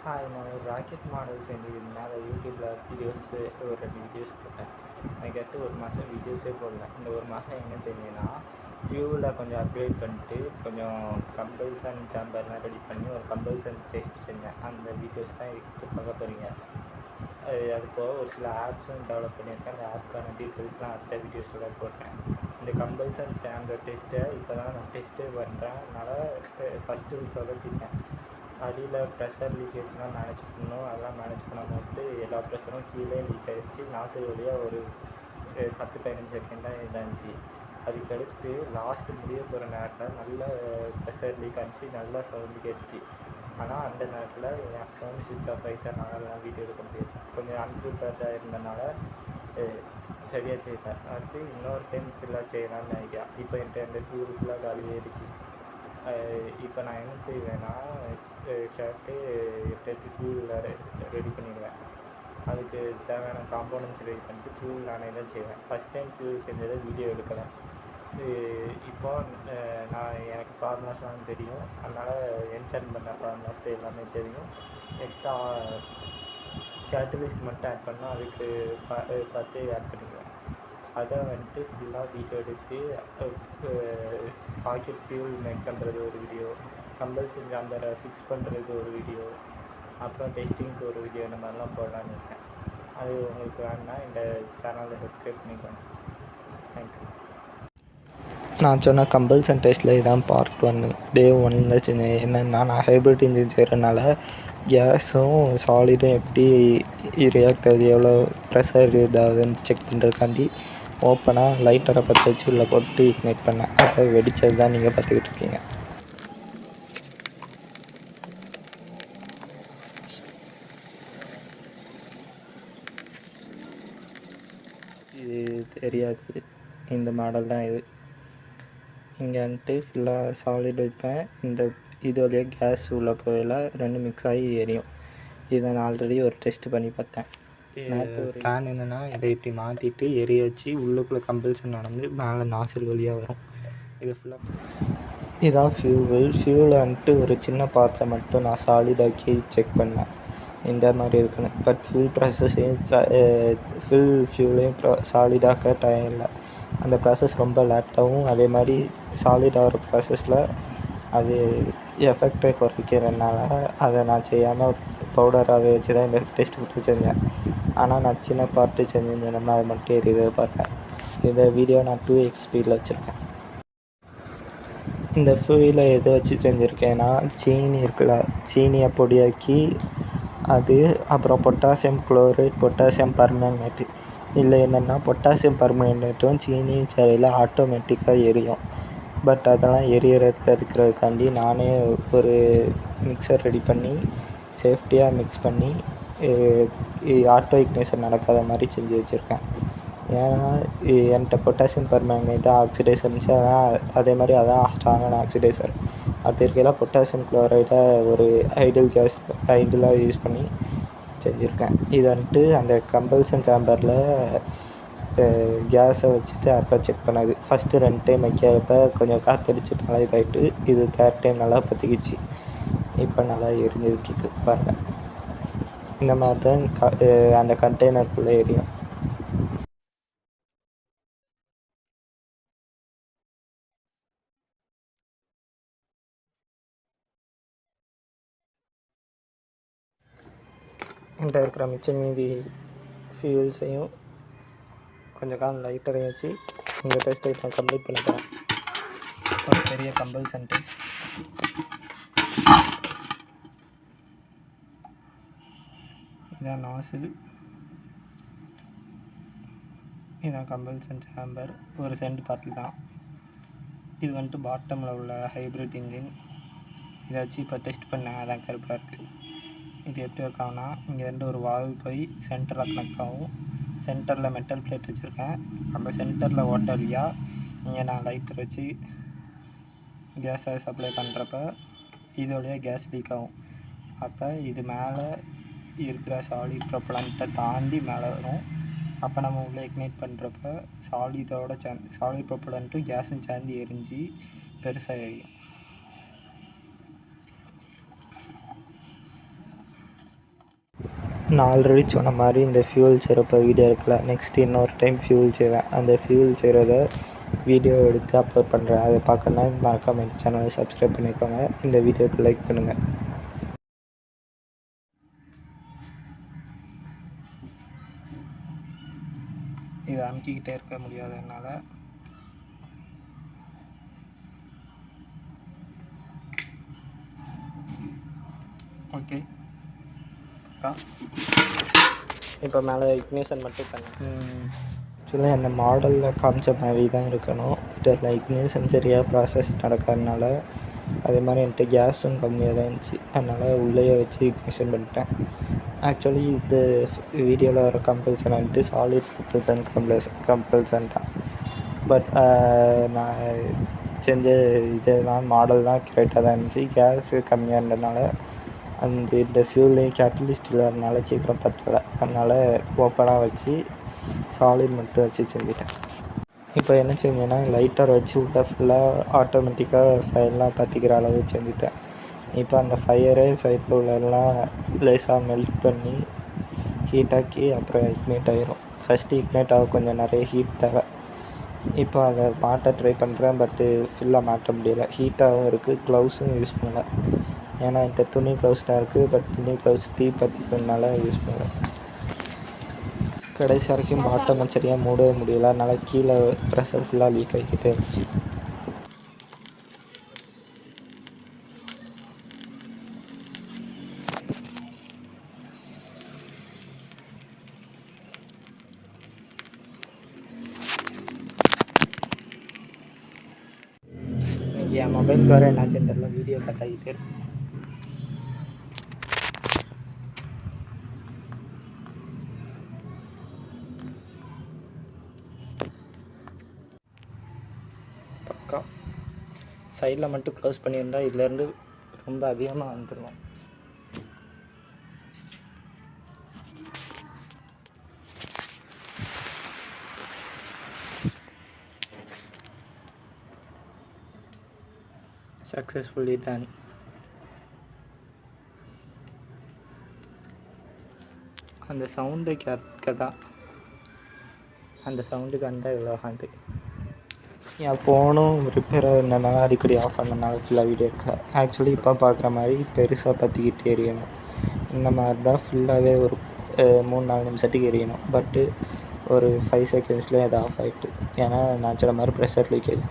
நான் ஒரு rocket model செஞ்சுருந்தேன். அதை யூடியூப்பில் ஒரு 2 வீடியோஸ் போட்டேன். அதுக்கடுத்து ஒரு மாதம் வீடியோஸே போடல. இந்த ஒரு மாதம் என்ன செஞ்சேன்னா, ஃபியூவில் கொஞ்சம் அப்கிரேட் பண்ணிட்டு கொஞ்சம் கம்பல்சன் சேம்பர்லாம் ரெடி பண்ணி ஒரு கம்பல்சன் டெஸ்ட் செஞ்சேன். அந்த வீடியோஸ் தான் இதுக்கு பார்க்க போகிறீங்க. அது போக ஒரு சில ஆப்ஸும் டெவலப் பண்ணியிருக்கேன். அந்த ஆப்புக்கான டீட்டெயில்ஸ்லாம் அடுத்த வீடியோஸில் தான் போட்டேன். இந்த கம்பல்சன் சேம்பர் டெஸ்ட்டை இப்போ தான் நான் டெஸ்ட்டே பண்ணுறேன். அதனால் ஃபஸ்ட்டு சொதப்பிட்டேன். அடியில் ப்ரெஷர் லீக்கேஜ்லாம் மேனேஜ் பண்ணணும். அதெல்லாம் மேனேஜ் பண்ணும்போது எல்லா ப்ரெஷரும் கீழே லீக் ஆகிடுச்சு. நாசில் வழியாக ஒரு 10-15 செகண்ட் தான் இதாகிடுச்சு. அதுக்கடுத்து லாஸ்ட்டு முடிய போகிற நேரத்தில் நல்ல ப்ரெஷர் லீக் ஆகிடுச்சு. நல்லா சவுண்டு கேட்டுச்சு. ஆனால் அந்த நேரத்தில் என் ஃபோன் சுவிட்ச் ஆஃப் ஆகிட்டா நானெல்லாம் வீடியோ எடுக்க முடியாது. கொஞ்சம் அன்ப்ரிப்பேர்டாக இருந்தனால சரியாக செய்தேன். அடுத்து இன்னொரு டைம் ஃபுல்லாக செய்யலாம்னு நினைக்கிறேன். இப்போ என்கிட்ட அந்த ஃபியூல் ஃபுல்லாக காலி ஆகிடுச்சு. இப்போ நான் என்ன செய்வேன்னா, கேட்டு எப்படியாச்சும் ஃபியூல் ரெடி பண்ணிடுவேன். அதுக்கு தேவையான காம்போனன்ட்ஸ் ரெடி பண்ணிட்டு ஃபியூல் நானே தான் செய்வேன். ஃபஸ்ட் டைம் ஃபியூல் செஞ்சதை வீடியோ எடுக்கலை. இப்போ நான் எனக்கு ஃபார்முலாஸ்லாம் தெரியும். அதனால் என்சார்ட் பண்ண ஃபார்முலாஸ் எல்லாமே தெரியும். எக்ஸ்ட்ரா கேட்டலிஸ்ட் மட்டும் ஆட் பண்ணால் அதுக்கு பார்த்து ஆட் பண்ணிக்குவேன். அதை வந்துட்டு ஃபுல்லாக வீடியோ எடுத்து பாக்கெட் ஃபியூல் மேக் பண்ணுறது ஒரு வீடியோ, கம்பல்சன் ஜாம்பரை ஃபிக்ஸ் பண்ணுறது ஒரு வீடியோ, அப்புறம் டெஸ்டிங்க்கு ஒரு வீடியோ, இந்த மாதிரிலாம் போடலான்னு இருக்கேன். அது உங்களுக்கு வேணுன்னா இந்த சேனலை சப்ஸ்கிரைப் பண்ணிக்கோங்க. தேங்க்யூ. நான் சொன்ன கம்பல்சன் டெஸ்ட்டில் இதான் பார்ட் 1. டே 1ல் செஞ்சேன். என்னென்னா, நான் ஹைப்ரிட் இன்ஜின் செய்கிறனால கேஸும் சாலிடும் எப்படி ரியாக்ட் ஆகுது, எவ்வளோ ப்ரெஷர் இதாகுதுன்னு செக் பண்ணுறதுக்காண்டி ஓப்பனாக லைட்டரை பற்ற வச்சு உள்ளே போட்டு இக்னைட் பண்ணேன். அப்போ வெடித்தது தான் நீங்கள் பார்த்துக்கிட்டு இருக்கீங்க. இது தெரியாது, இந்த மாடல் தான் இது. இங்கே வந்துட்டு ஃபுல்லாக சாலிட் வைப்பேன். இது வழியாக கேஸ் உள்ளே போயில 2 மிக்ஸ் ஆகி எரியும். இதை நான் ஆல்ரெடி ஒரு டெஸ்ட் பண்ணி பார்த்தேன். நேற்று ஒரு பிளான் என்னென்னா, இதை இப்படி மாற்றிட்டு எரிய வச்சு உள்ளுக்குள்ளே கம்பல்சன் நடந்து மேலே நாசில் வழியாக வரும். இது ஃபுல்லாக இதான் ஃபியூவில் வந்துட்டு ஒரு சின்ன பாத்திரை மட்டும் நான் சாலிடாக்கி செக் பண்ணேன் இந்த மாதிரி இருக்குன்னு. பட் ஃபுல் ப்ராசஸையும் ஃபியூலையும் சாலிடாக்க டைம் இல்லை. அந்த ப்ராசஸ் ரொம்ப லேட்டாகவும், அதே மாதிரி சாலிட் ஆகிற ப்ராசஸில் அது எஃபெக்டை குறைக்கிறதுனால அதை நான் செய்யாமல் பவுடராகவே வச்சு தான் இந்த டெஸ்ட் மட்டும் செஞ்சேன். ஆனால் நான் சின்ன பார்ட்டு செஞ்சுருந்தேன்னா அது மட்டும் எரியுது பார்த்தேன். இந்த வீடியோ நான் 2x ஸ்பீடில் வச்சுருக்கேன். இந்த ஃபியூலை எதை வச்சு செஞ்சுருக்கேன்னா, சீனி இருக்குல்ல, சீனியை பொடியாக்கி அது, அப்புறம் பொட்டாசியம் குளோரைட், பொட்டாசியம் பர்மனேட்டு. இல்லை என்னென்னா, பொட்டாசியம் பர்மனேட்டும் சீனியும் சரியில் ஆட்டோமேட்டிக்காக எரியும். பட் அதெல்லாம் எரியறத தடுக்கிறதுக்காண்டி நானே ஒரு மிக்சர் ரெடி பண்ணி சேஃப்டியாக மிக்ஸ் பண்ணி ஆட்டோ இக்னேஷன் நடக்காத மாதிரி செஞ்சு வச்சுருக்கேன். ஏன்னா என்கிட்ட பொட்டாசியம் பர்மனேட் தான் ஆக்சிடைசர் இருந்துச்சு. அதே மாதிரி அதான் ஸ்ட்ராங்கான ஆக்சிடைசர். அப்படி இருக்கையில் பொட்டாசியம் குளோரைடை ஒரு ஐடியலாக யூஸ் பண்ணி செஞ்சுருக்கேன். இது வந்துட்டு அந்த கம்பல்சன் சேம்பரில் கேஸை வச்சுட்டு அப்போ செக் பண்ணது. ஃபஸ்ட்டு 2 டைம் வைக்கிறப்ப கொஞ்சம் காற்றடிச்சிட்டு நல்லா இதாகிட்டு, இது 3rd டைம் நல்லா பற்றிக்கிச்சு. இப்போ நல்லா எரிஞ்சிருக்கு பாருங்கள். இந்த மாதிரி தான் அந்த கண்டெய்னருக்குள்ளே எரியும். என்கிட்ட இருக்கிற மிச்ச மீதி ஃபியூல்ஸையும் கொஞ்சம் காலம் லைட்டரையும் வச்சு இந்த டெஸ்ட்டை இப்போ கம்ப்ளீட் பண்ணிக்கிறேன். ஒரு பெரிய கம்பல்சன் டெஸ்ட். இதான் நாசில், இதான் கம்பல்சன் சேம்பர். ஒரு சென்ட் பாட்டில் தான் இது. வந்துட்டு பாட்டமில் உள்ள ஹைப்ரிட் இன்ஜின். இதை வச்சு இப்போ டெஸ்ட் பண்ணேன். அதான் கருப்பாக இருக்குது. இது எப்படி ஒர்க் ஆகுனா, இங்கேருந்து ஒரு வால்வ் போய் சென்டரில் கனெக்ட் ஆகும். சென்டரில் மெட்டல் பிளேட் வச்சுருக்கேன். அந்த சென்டரில் ஓட்ட வழியாக இங்கே நான் லைட்டர் வச்சு கேஸை சப்ளை பண்ணுறப்ப இது வழியாக கேஸ் லீக் ஆகும். அப்போ இது மேலே இருக்கிற சாலிட் ப்ரொப்பலண்ட்டை தாண்டி மேலே வரும். அப்போ நம்ம உள்ளே இக்னைட் பண்ணுறப்ப சாலிட் ப்ரொப்பலண்ட்டும் கேஸும் சேர்ந்து எரிஞ்சு பெருசாக எரியும். நான் ஆல்ரெடி சொன்ன மாதிரி இந்த ஃபியூல் செய்கிறப்ப வீடியோ எடுக்கல. நெக்ஸ்ட்டு இன்னொரு டைம் ஃபியூல் செய்வேன். அந்த ஃபியூல் செய்கிறத வீடியோ எடுத்து அப்லோட் பண்ணுறேன். அதை பார்க்கணுன்னா மறக்காமல் இந்த சேனலை சப்ஸ்கிரைப் பண்ணிக்கோங்க. இந்த வீடியோவுக்கு லைக் பண்ணுங்கள். இதை அமுக்கிக்கிட்டே இருக்க முடியாததுனால ஓகே இப்போ மேலே இக்னிஷன் மட்டும் பண்ணேன். ஆக்சுவலாக அந்த மாடலில் காமிச்ச மாதிரி தான் இருக்கணும். இதில் இக்னிஷன் சரியாக ப்ராசஸ் நடக்காதனால அதே மாதிரி என்கிட்ட கேஸும் கம்மியாக தான் இருந்துச்சு. அதனால் உள்ளேயே வச்சு இக்னிஷன் பண்ணிட்டேன். ஆக்சுவலி இந்த வீடியோவில் வர கம்பல்சன் வந்துட்டு சாலிட் கம்பல்சன் தான். பட் நான் செஞ்ச இதெல்லாம் மாடல் தான் கரெக்டாக தான் இருந்துச்சு. கேஸு கம்மியாக இருந்ததுனால இந்த ஃபியூலையும் கேட்டலிஸ்ட் இல்லாதனால சீக்கிரம் பற்றலை. அதனால் ஓப்பனாக வச்சு சாலிட் மட்டும் வச்சு செஞ்சுட்டேன். இப்போ என்ன செஞ்சேன்னா லைட்டர் வச்சு விட்டா ஃபுல்லாக ஆட்டோமேட்டிக்காக ஃபயர்லாம் பற்றிக்கிற அளவு செஞ்சுட்டேன். இப்போ அந்த ஃபயரில் உள்ளெல்லாம் லேசாக மெல்ட் பண்ணி ஹீட்டாக்கி அப்புறம் இக்னேட் ஆகிரும். ஃபஸ்ட்டு இக்னேட் ஆக கொஞ்சம் நிறைய ஹீட் தேவை. இப்போ அதை மாட்ட ட்ரை பண்ணுறேன். பட்டு ஃபுல்லாக மாட்ட முடியலை. ஹீட்டாகவும் இருக்குது. க்ளவுஸும் யூஸ் பண்ணலை. ஏன்னா என்கிட்ட துணி க்ளவுஸ் தான் இருக்குது. பட் துணி க்ளவுஸ் தீ பற்றிக்கிறதுனால யூஸ் பண்ணலை. கடைசி வரைக்கும் பாட்டம் சரியாக மூடவே முடியலை. அதனால் கீழே ப்ரெஷர் ஃபுல்லாக லீக் ஆகிக்கிட்டே இருந்துச்சு. இன்றைக்கி என் மொபைலுக்கு வர என்னாச்சுன்னு தெரியல, வீடியோ கட் ஆகிட்டே இருக்கு. பக்கா சைடில் மட்டும் க்ளோஸ் பண்ணியிருந்தால் இதுலேருந்து ரொம்ப அதிகமாக வந்துடும். Successfully ton. அந்த சவுண்டு கேட்க தான், அந்த சவுண்டுக்கு வந்தால் இவ்வளோ ஆகுது. என் ஃபோனும் ரிப்பேராக இருந்ததுனால அடிக்கடி ஆஃப் பண்ணனால ஃபுல்லாக வீடியோ இருக்கா. ஆக்சுவலி இப்போ பார்க்குற மாதிரி பெருசாக பற்றிக்கிட்டு எரியணும். இந்த மாதிரி தான் ஃபுல்லாகவே ஒரு 3-4 நிமிஷத்துக்கு எரியணும். பட்டு ஒரு 5 செகண்ட்ஸ்லேயே அது ஆஃப் ஆகிட்டு. ஏன்னா நான் சொன்ன மாதிரி ப்ரெஷர் லீக்கேஜ்.